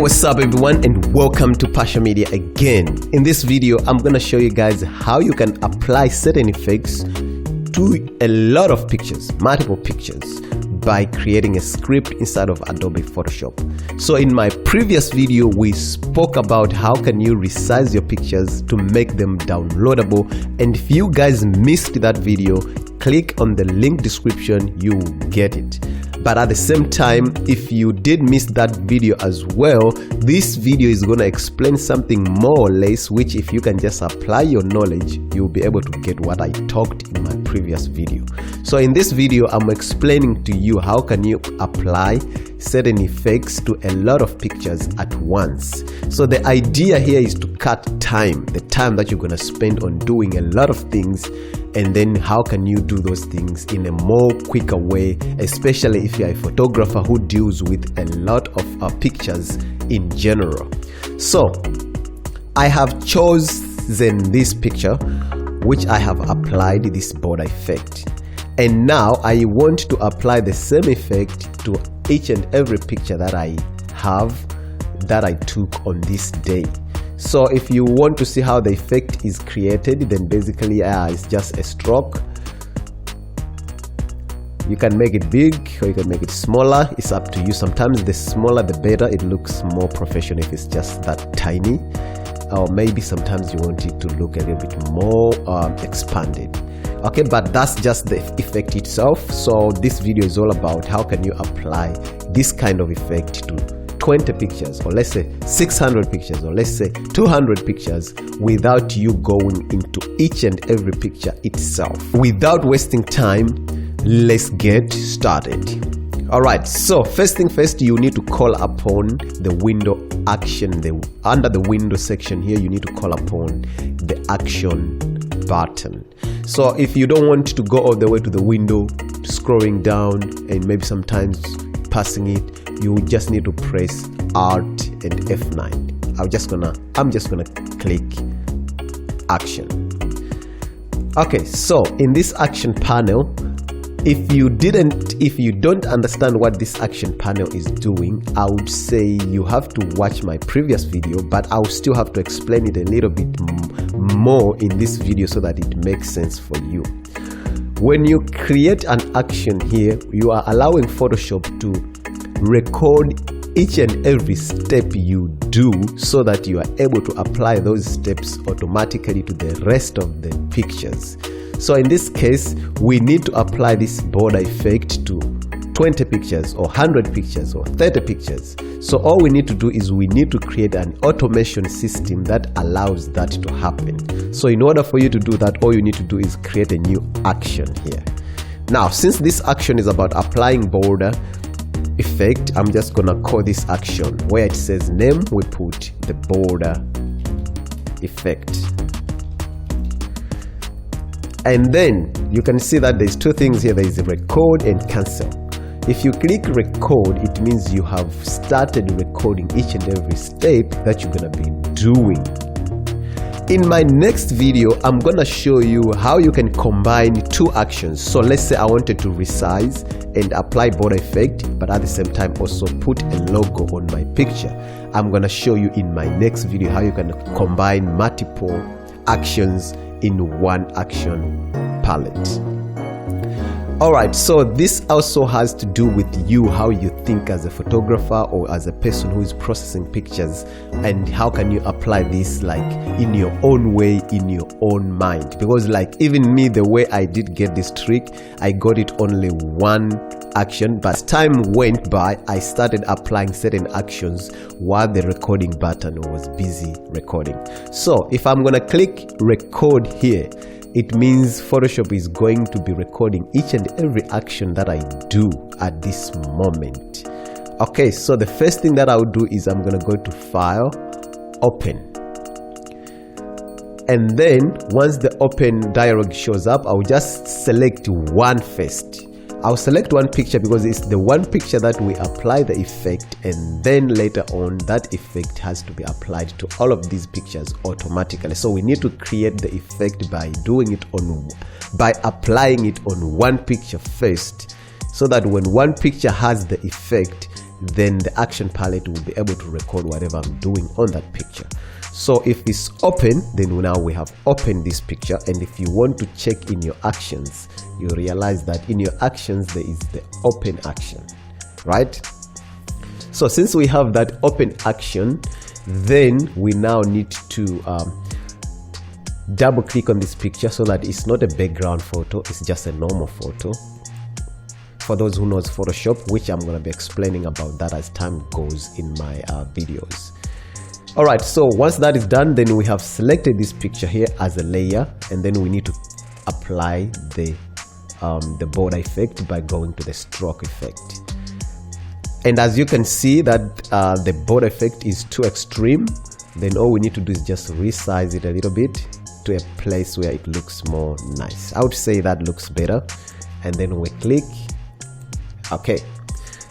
What's up everyone, and welcome to Pasha Media again. In this video, I'm gonna show you guys how you can apply certain effects to a lot of pictures, multiple pictures, by creating a script inside of Adobe Photoshop. So in my previous video, we spoke about how can you resize your pictures to make them downloadable, and if you guys missed that video, click on the link description, you will get it. But at the same time, if you did miss that video as well, this video is going to explain something more or less, which if you can just apply your knowledge, you'll be able to get what I talked in my previous video. So in this video, I'm explaining to you how can you apply certain effects to a lot of pictures at once. So the idea here is to cut time, the time that you're going to spend on doing a lot of things, and then how can you do those things in a more quicker way, especially if you're a photographer who deals with a lot of pictures in general. So I have chosen this picture, which I have applied this border effect, and now I want to apply the same effect to each and every picture that I have that I took on this day. So if you want to see how the effect is created, then basically it's just a stroke. You can make it big or you can make it smaller, it's up to you. Sometimes the smaller the better, it looks more professional if it's just that tiny, or maybe sometimes you want it to look a little bit more expanded. Okay, but that's just the effect itself. So this video is all about how can you apply this kind of effect to 20 pictures, or let's say 600 pictures, or let's say 200 pictures, without you going into each and every picture itself. Without wasting time, let's get started. Alright, so first thing first, you need to call upon the window action. Under the window section here, you need to call upon the action button. So if you don't want to go all the way to the window, scrolling down and maybe sometimes passing it, you just need to press Alt and F9. I'm just gonna click action. Okay, so in this action panel, if you don't understand what this action panel is doing, I would say you have to watch my previous video, but I'll still have to explain it a little bit more in this video so that it makes sense for you. When you create an action here, you are allowing Photoshop to record each and every step you do so that you are able to apply those steps automatically to the rest of the pictures. So in this case, we need to apply this border effect to 20 pictures or 100 pictures or 30 pictures. So all we need to do is we need to create an automation system that allows that to happen. So in order for you to do that, all you need to do is create a new action here. Now, since this action is about applying border effect, I'm just gonna call this action, where it says name, we put the border effect. And then you can see that there's two things here. There is record and cancel. If you click record, it means you have started recording each and every step that you're gonna be doing. In my next video, I'm gonna show you how you can combine two actions. So let's say I wanted to resize and apply border effect, but at the same time also put a logo on my picture. I'm gonna show you in my next video how you can combine multiple actions in one action palette. Alright, so this also has to do with you, how you think as a photographer or as a person who is processing pictures, and how can you apply this like in your own way, in your own mind. Because like even me, the way I did get this trick, I got it only one action, but as time went by, I started applying certain actions while the recording button was busy recording. So if I'm gonna click record here, it means Photoshop is going to be recording each and every action that I do at this moment. Okay, so the first thing that I would do is I'm gonna go to File, Open. And then once the open dialog shows up, I'll just select one first. I'll select one picture because it's the one picture that we apply the effect, and then later on that effect has to be applied to all of these pictures automatically. So we need to create the effect by applying it on one picture first, so that when one picture has the effect, then the action palette will be able to record whatever I'm doing on that picture. So if it's open, then now we have opened this picture, and if you want to check in your actions, you realize that in your actions there is the open action, right? So since we have that open action, then we now need to double click on this picture so that it's not a background photo, it's just a normal photo. For those who knows Photoshop, which I'm going to be explaining about that as time goes in my videos. Alright, so once that is done, then we have selected this picture here as a layer, and then we need to apply the border effect by going to the stroke effect. And as you can see that the border effect is too extreme, then all we need to do is just resize it a little bit to a place where it looks more nice. I would say that looks better, and then we click OK.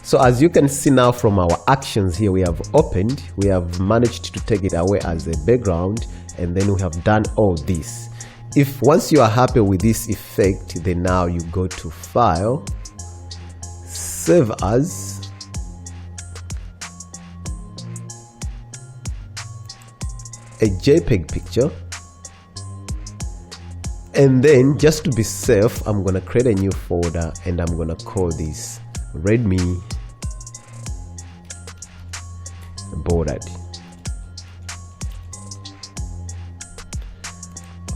So as you can see now from our actions here, we have opened, we have managed to take it away as a background, and then we have done all this. If once you are happy with this effect, then now you go to File, Save As, a JPEG picture, and then just to be safe, I'm gonna create a new folder and I'm gonna call this Redmi Bordered.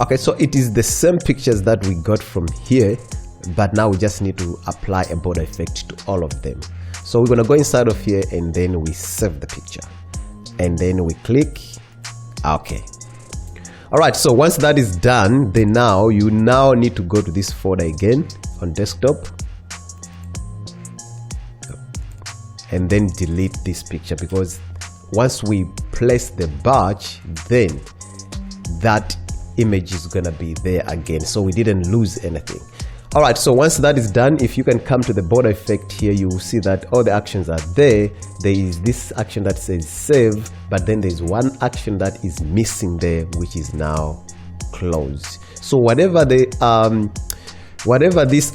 Okay, so it is the same pictures that we got from here, but now we just need to apply a border effect to all of them. So we're gonna go inside of here, and then we save the picture, and then we click OK. Alright, so once that is done, then now you need to go to this folder again on desktop, and then delete this picture, because once we place the badge, then that image is gonna be there again, so we didn't lose anything. Alright, so once that is done, if you can come to the border effect here, you will see that all the actions are there. There is this action that says save, but then there's one action that is missing there, which is now close. So whatever this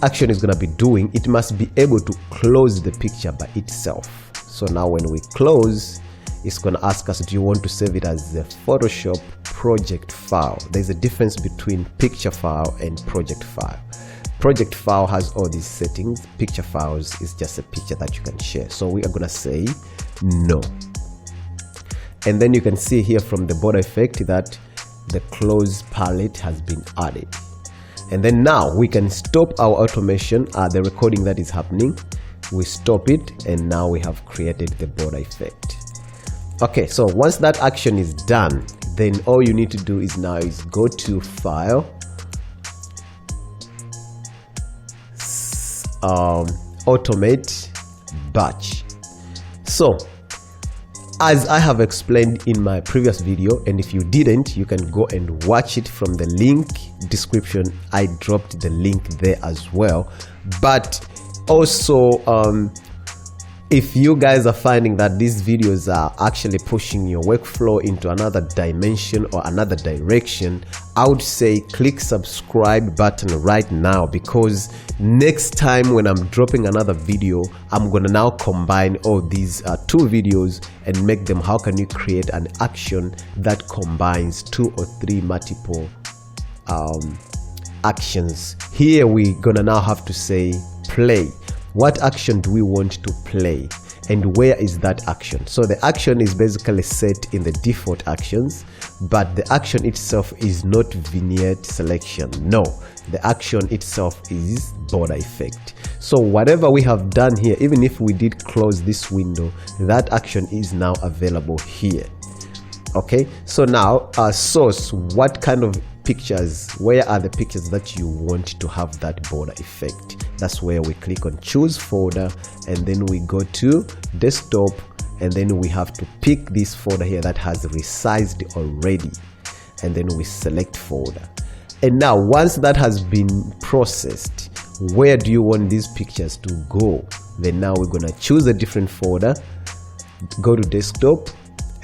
action is going to be doing, it must be able to close the picture by itself. So now when we close, it's going to ask us, do you want to save it as a Photoshop project file? There's a difference between picture file and project file. Project file has all these settings. Picture files is just a picture that you can share. So we are going to say no. And then you can see here from the border effect that the close palette has been added. And then now we can stop our automation, the recording that is happening. We stop it, and now we have created the border effect. Okay, so once that action is done, then all you need to do is go to File, Automate Batch. So as I have explained in my previous video, and if you didn't, you can go and watch it from the link description. I dropped the link there as well. But also if you guys are finding that these videos are actually pushing your workflow into another dimension or another direction, I would say click subscribe button right now, because next time when I'm dropping another video, I'm gonna now combine all these two videos and make them how can you create an action that combines 2 or 3 multiple actions. Here we're gonna now have to say play. What action do we want to play, and where is that action? So the action is basically set in the default actions, but the action itself is not vignette selection. No, the action itself is border effect. So whatever we have done here, even if we did close this window, that action is now available here. Okay, so now source, what kind of pictures, where are the pictures that you want to have that border effect? That's where we click on choose folder, and then we go to desktop, and then we have to pick this folder here that has resized already, and then we select folder. And now once that has been processed, where do you want these pictures to go? Then now we're gonna choose a different folder, go to desktop,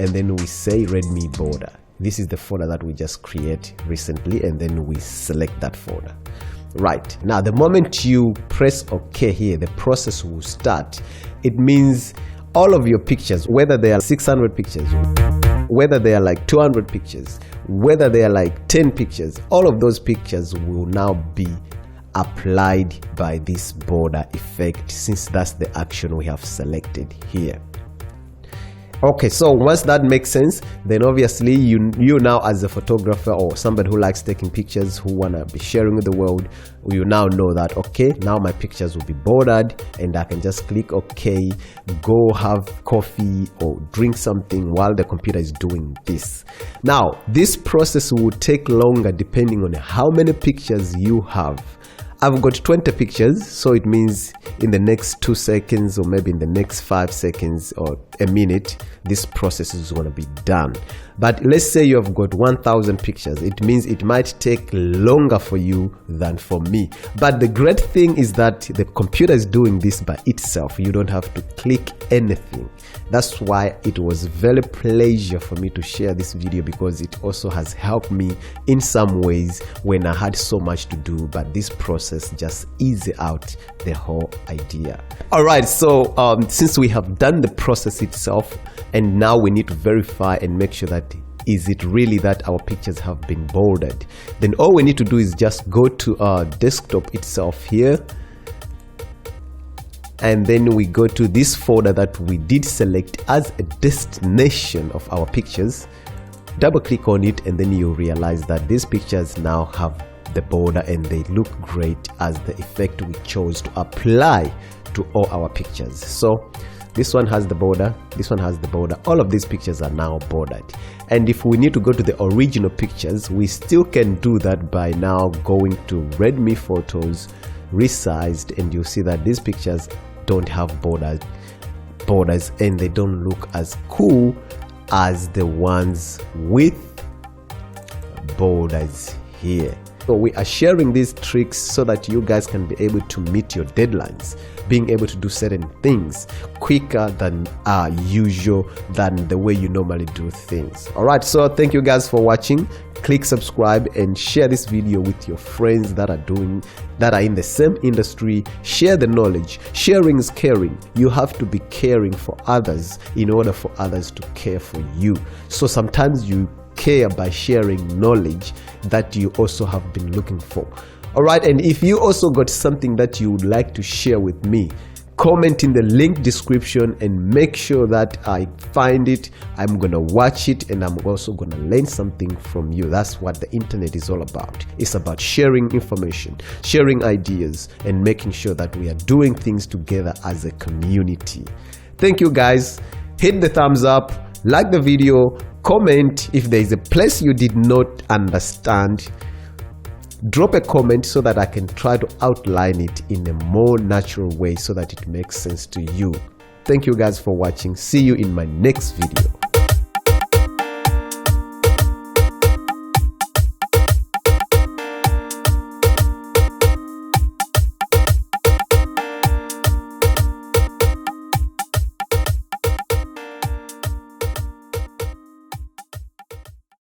and then we say Redmi border. This is the folder that we just created recently, and then we select that folder. Right, now the moment you press OK here, the process will start. It means all of your pictures, whether they are 600 pictures, whether they are like 200 pictures, whether they are like 10 pictures, all of those pictures will now be applied by this border effect, since that's the action we have selected here. Okay, so once that makes sense, then obviously you now, as a photographer or somebody who likes taking pictures, who want to be sharing with the world, you now know that, okay, now my pictures will be bordered, and I can just click OK, go have coffee or drink something while the computer is doing this. Now, this process will take longer depending on how many pictures you have. I've got 20 pictures, so it means in the next 2 seconds, or maybe in the next 5 seconds or a minute, this process is going to be done. But let's say you have got 1,000 pictures. It means it might take longer for you than for me. But the great thing is that the computer is doing this by itself. You don't have to click anything. That's why it was very pleasure for me to share this video, because it also has helped me in some ways when I had so much to do, but this process just eased out the whole idea. All right, so since we have done the process itself, and now we need to verify and make sure that is it really that our pictures have been bordered, then all we need to do is just go to our desktop itself here, and then we go to this folder that we did select as a destination of our pictures. Double click on it, and then you realize that these pictures now have the border and they look great as the effect we chose to apply to all our pictures. So this one has the border, this one has the border, all of these pictures are now bordered. And if we need to go to the original pictures, we still can do that by now going to Redmi Photos, resized, and you'll see that these pictures don't have borders, and they don't look as cool as the ones with borders here. So we are sharing these tricks so that you guys can be able to meet your deadlines, being able to do certain things quicker than usual, than the way you normally do things. All right, so thank you guys for watching. Click subscribe and share this video with your friends that are in the same industry. Share the knowledge. Sharing is caring. You have to be caring for others in order for others to care for you. So sometimes you care by sharing knowledge that you also have been looking for. All right, and if you also got something that you would like to share with me, comment in the link description and make sure that I find it. I'm gonna watch it, and I'm also gonna learn something from you. That's what the internet is all about. It's about sharing information, sharing ideas, and making sure that we are doing things together as a community. Thank you guys. Hit the thumbs up, like the video, comment if there is a place you did not understand. Drop a comment so that I can try to outline it in a more natural way so that it makes sense to you. Thank you guys for watching. See you in my next video.